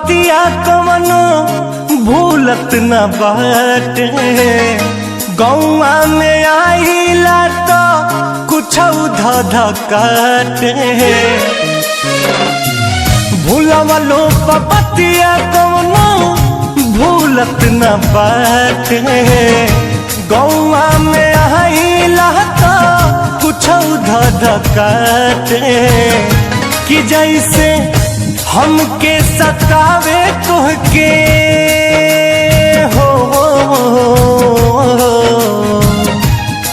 बतिया कवनो भूलत न बाटे। गौआ में आइला तो कुछ धध काटे। भूलवलो बतिया कवनो भूलत न बाटे। गौआ में आइला तो कुछ धध काटे। कि जैसे हमके सतावे तोहके हो,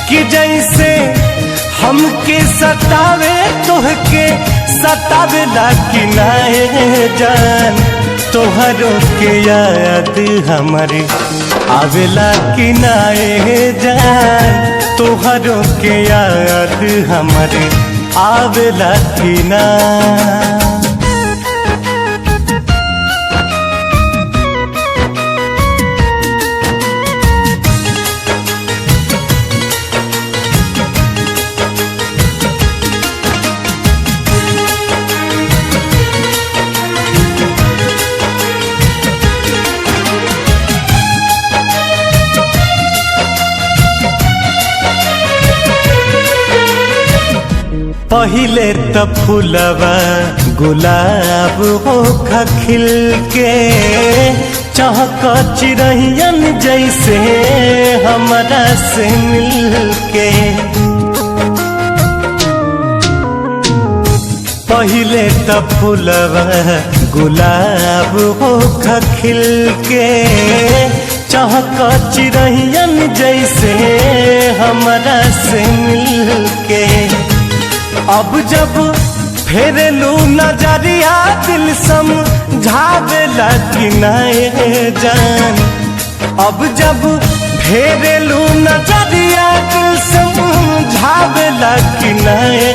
कि जैसे हमके सतावे तोहके सतावेला कि नाए जान। तोहरो के याद हमारे आवेला कि नाए जान। तोहरो के याद हमारे आवेला कि ना। पहिले त फूलवा गुलाब होखा खिल के। चहक चिरहियन जैसे हमरा से मिल के। पहिले त फूलवा गुलाब होखा खिल के। चहक चिरहियन जैसे हमरा से मिल के। अब जब फेरलू नजरिया दिल समझावेला कि नाए जान। अब जब फेरलू नजरिया दिल समझावेला कि नाए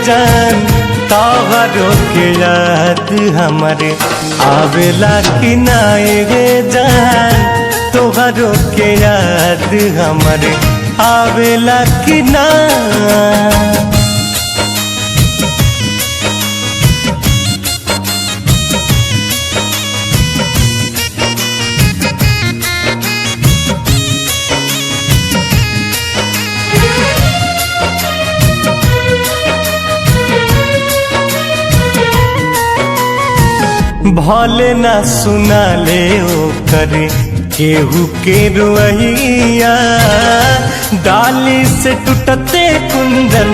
जान। तोहरो के याद हमारे आवेला कि नाए जान। तोहरो के याद हमारे आवेला कि ना। भले ना सुना ले ओ करे केहू के रुइया। डाली से टूटते कुंदन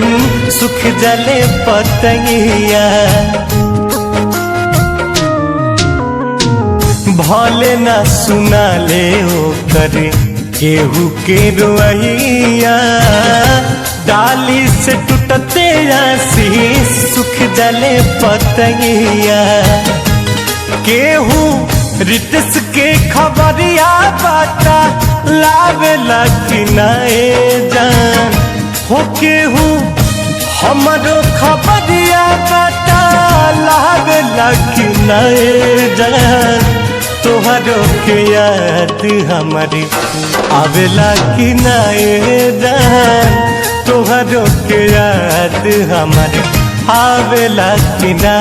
सुख जले पतैया। भले ना सुना ले ओ करे केहू के रुइया। डाली से टूटते आशीष सुख जले पतैया। केहू रितस के खबरिया बाटा लावेला कि नाए जान। हो केहू हमरो खबरिया बाटा लावेला कि नाए जान। तोहरो के याद हमारे आवेला कि नाए जान। तोहरो के याद हमारे आवेला कि ना।